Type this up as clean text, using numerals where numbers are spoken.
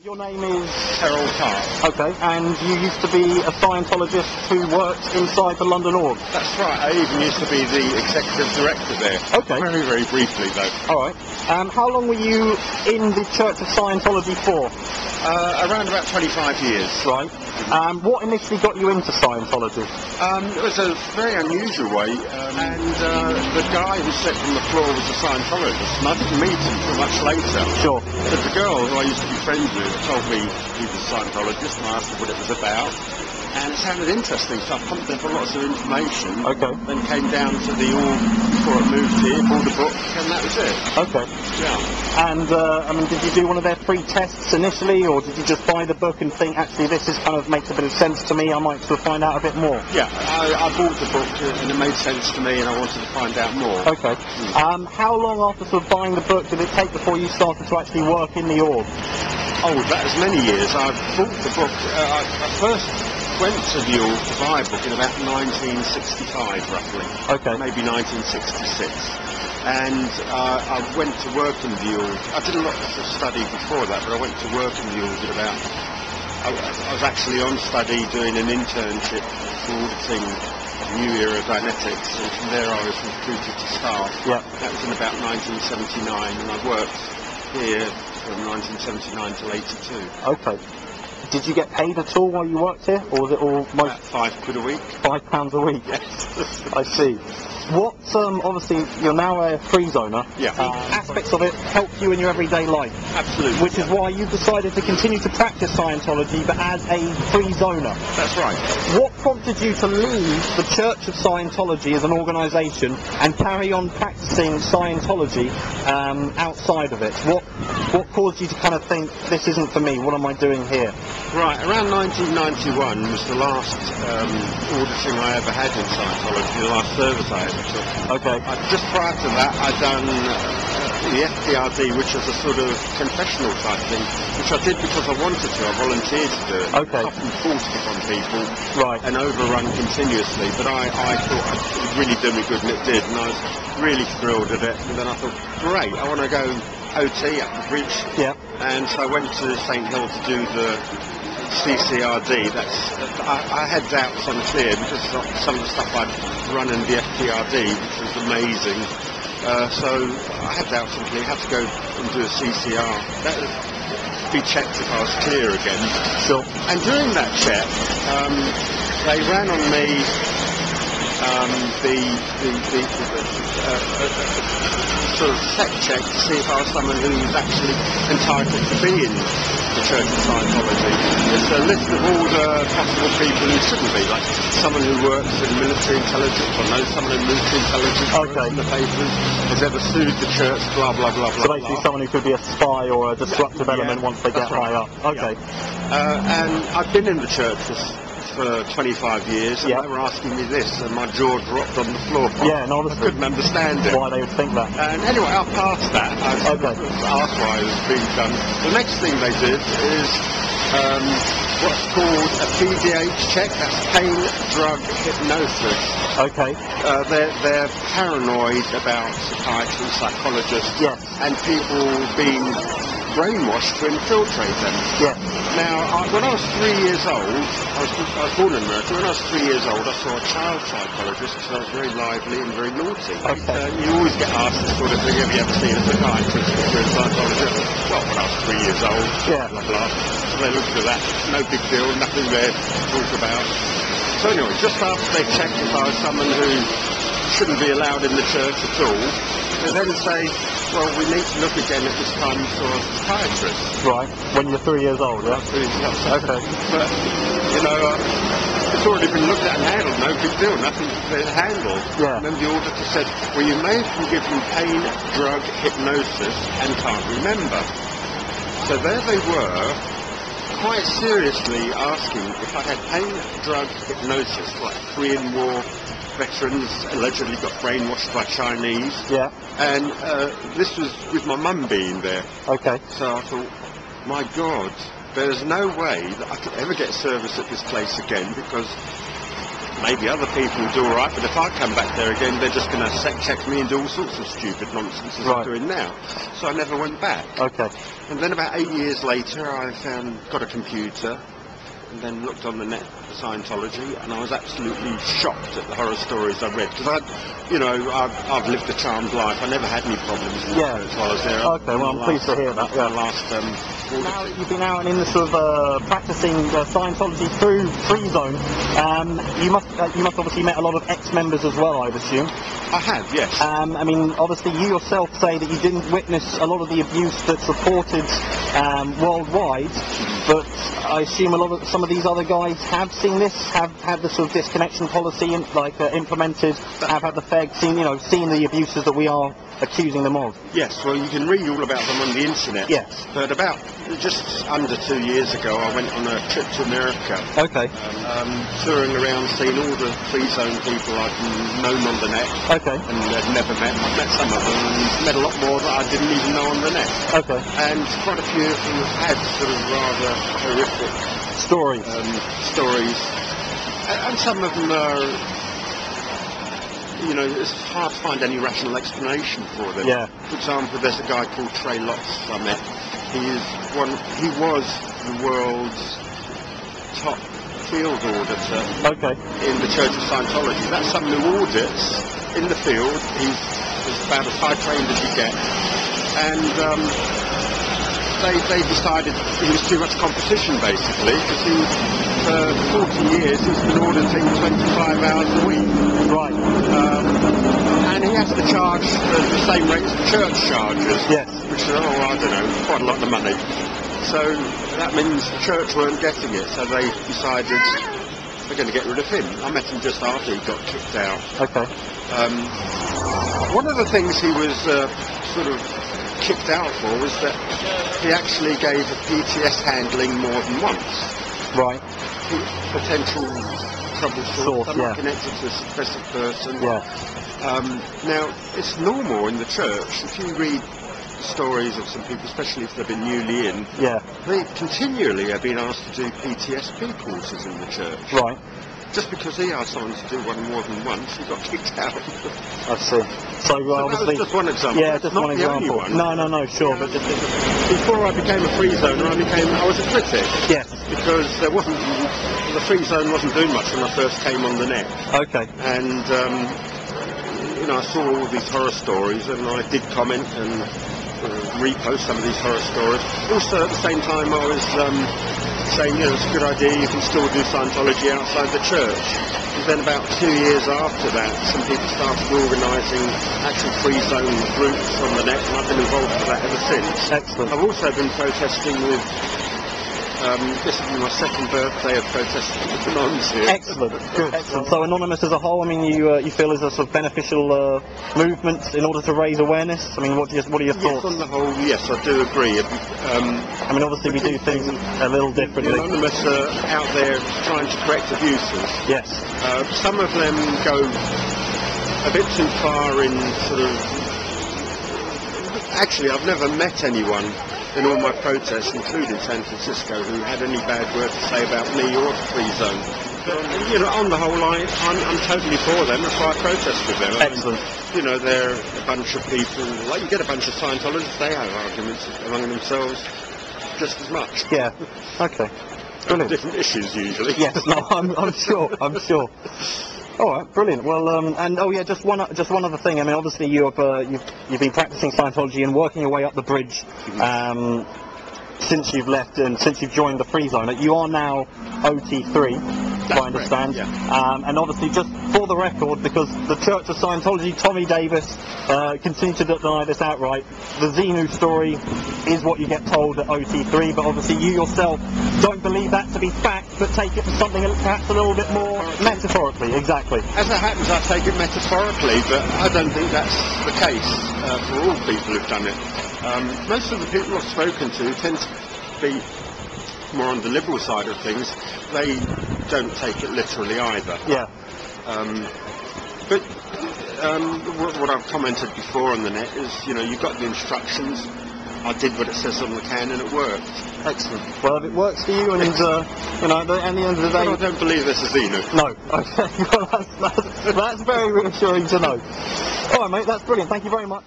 Your name is? Terril Park. Okay, and you used to be a Scientologist who worked inside the London Org? That's right, I even used to be the executive director there. Okay. Very, very briefly though. Alright. How long were you in the Church of Scientology for? Around about 25 years. Right. What initially got you into Scientology? It was a very unusual way, and the guy who sat on the floor was a Scientologist, and I didn't meet him until much later. Sure. But the girl who I used to be friends with told me he was a Scientologist, and I asked her what it was about. And it sounded interesting, so I pumped in for lots of information. Okay. Then came down to the Org before I moved here, bought a book, and that was it. Okay. Yeah. And, I mean, did you do one of their free tests initially, or did you just buy the book and think, actually, this is kind of makes a bit of sense to me, I might sort of find out a bit more? Yeah, I bought the book, and it made sense to me, and I wanted to find out more. Okay. How long after sort of buying the book did it take before you started to actually work in the Org? Oh, that was many years. I bought the book, I first went to the Org to buy a book in about 1965, roughly. Okay. Maybe 1966. And I went to work in the Org. I did a lot of study before that, but I went to work in the Org at about... I was actually on study doing an internship for auditing new era Dynetics, and from there I was recruited to staff. Yeah. That was in about 1979, and I worked here from 1979 till 82. Okay. Did you get paid at all while you worked here, or was it all About £5 a week. £5 a week? Yes. I see. What, obviously, you're now a Freezoner. Yeah. Aspects of it help you in your everyday life. Absolutely. Which is why you decided to continue to practice Scientology, but as a Freezoner. That's right. What prompted you to leave the Church of Scientology as an organisation and carry on practicing Scientology outside of it? What caused you to kind of think, this isn't for me, what am I doing here? Right, around 1991 was the last auditing I ever had in Scientology, the last service I ever took. Okay. Just prior to that, I'd done the FPRD, which was a sort of confessional type thing, which I did because I wanted to. I volunteered to do it. Okay. It's often forced upon people. Right. And overrun continuously, but I thought it would really do me good, and it did, and I was really thrilled at it. And then I thought, great, I want to go OT up the bridge. Yeah. And so I went to St Hill to do the TCRD. I had doubts unclear because of some of the stuff I'd run in the FPRD, which was amazing. So I had doubts unclear. I had to go and do a CCR. That would be checked if I was clear again. Sure. And during that check, they ran on me sort of set check to see if I was someone who was actually entitled to be in the Church of Scientology. It's a list of all the possible people who shouldn't be, like someone who works in military intelligence, or knows someone in military intelligence, works in the papers, has ever sued the church, blah, blah, blah, blah. So basically someone who could be a spy or a disruptive element once they get high up. Okay. And I've been in the church for 25 years, and they were asking me this, and my jaw dropped on the floor. Yeah, and obviously I couldn't understand it. Why they would think that. And anyway, I passed that. I was asked why it was being done. The next thing they did is what's called a PDH check. That's pain, drug, hypnosis. Okay. They're paranoid about psychiatry, psychologists, and people being brainwashed to infiltrate them. Yeah. Now, when I was 3 years old, I was born in America. When I was 3 years old, I saw a child psychologist because I was very lively and very naughty. Okay. You always get asked this sort of thing, have you ever seen a psychiatrist if you're a psychologist? Well, when I was 3 years old, blah, blah. So they looked at that, no big deal, nothing there to talk about. So anyway, just after they checked if I was someone who shouldn't be allowed in the church at all, they then say, well, we need to look again at this time you saw a psychiatrist. Right, when you're 3 years old, yeah? Okay. But, you know, it's already been looked at and handled, no big deal, nothing to handle. Yeah. And then the auditor said, well, you may have been given pain, drug, hypnosis, and can't remember. So there they were, quite seriously asking if I had pain, drug, hypnosis, like Korean War veterans allegedly got brainwashed by Chinese. Yeah. And this was with my mum being there. Okay. So I thought, my God, there's no way that I could ever get service at this place again, because maybe other people will do all right, but if I come back there again, they're just going to check me and do all sorts of stupid nonsense as I'm doing now. So I never went back. Okay. And then about 8 years later, I got a computer, and then looked on the net for Scientology, and I was absolutely shocked at the horror stories I read, because I've lived a charmed life. I never had any problems in the church while I was there. Okay, well, I'm pleased to hear that. Now that you've been out and in the sort of practicing Scientology through Freezone, you must obviously met a lot of ex-members as well, I'd assume. I have, yes. I mean, obviously you yourself say that you didn't witness a lot of the abuse that's reported worldwide, but I assume some of these other guys have seen this, have had the sort of disconnection policy implemented, have had the feds seen the abuses that we are accusing them of. Yes, well, you can read all about them on the internet. Yes. But about just under 2 years ago, I went on a trip to America. Okay. Touring around, seeing all the Freezone people I've known on the net. Okay. And I've never met. I've met some of them and met a lot more that I didn't even know on the net. Okay. And quite a few of them have had sort of rather horrific stories. And some of them are, it's hard to find any rational explanation for them. Yeah. For example, there's a guy called Trey Lotz I met. He was the world's top field auditor in the Church of Scientology. That's someone who audits in the field. He's about as high trained as you get. And they decided it was too much competition, basically, because for 40 years he's been auditing 25 hours a week. Right. And he has to charge the same rates the church charges. Yes. Which is, I don't know, quite a lot of money. So that means the church weren't getting it, so they decided they're going to get rid of him. I met him just after he got kicked out. Okay. One of the things he was sort of kicked out for was that he actually gave a PTS handling more than once. Right. Potential trouble source, connected to a suppressive person. Yeah. Now, it's normal in the church. If you read stories of some people, especially if they've been newly in, they continually are being asked to do PTSP courses in the church. Right. Just because he asked someone to do one more than once, he got kicked out. I see. So obviously, that was just one example. Yeah, just one example. No, sure. But before I became a Freezoner, I was a critic. Yes. Because the Freezone wasn't doing much when I first came on the net. Okay. And I saw all these horror stories, and I did comment and repost some of these horror stories. Also, at the same time, I was saying, it's a good idea, you can still do Scientology outside the church. And then about 2 years after that, some people started organising actual Freezone groups on the net, and I've been involved with that ever since. Excellent. I've also been protesting with, this will be my second birthday of protesting with Anonymous here. Excellent, good. Excellent. So Anonymous as a whole, I mean, you feel is a sort of beneficial movement in order to raise awareness? I mean, what are your thoughts? Yes, on the whole, yes, I do agree. I mean, obviously we do things a little differently. Anonymous are out there trying to correct abuses. Yes. Some of them go a bit too far in sort of... Actually, I've never met anyone in all my protests, including San Francisco, who had any bad word to say about me or the Freezone. But, on the whole, I'm totally for them. That's why I protest with them. Excellent. They're a bunch of people, like you get a bunch of Scientologists, they have arguments among themselves just as much. Yeah, okay. Brilliant. Different issues, usually. Yes, no, I'm sure. All right, brilliant. Well, just one other thing. I mean, obviously you've been practicing Scientology and working your way up the bridge since you've left and since you've joined the Freezoner. You are now OT3. I understand. And obviously, just for the record, because the Church of Scientology, Tommy Davis, continues to deny this outright, the Xenu story is what you get told at OT3, but obviously you yourself don't believe that to be fact, but take it for something perhaps a little bit more metaphorically. Exactly. As it happens, I take it metaphorically, but I don't think that's the case for all people who've done it. Most of the people I've spoken to tend to be more on the liberal side of things. They don't take it literally either. Yeah. But what I've commented before on the net is, you've got the instructions. I did what it says on the can and it worked. Excellent. Well, if it works for you, and you know, at the end of the day, But I don't believe this is Zenith. no. Okay. Well, that's very reassuring to know. All right, mate. That's brilliant. Thank you very much.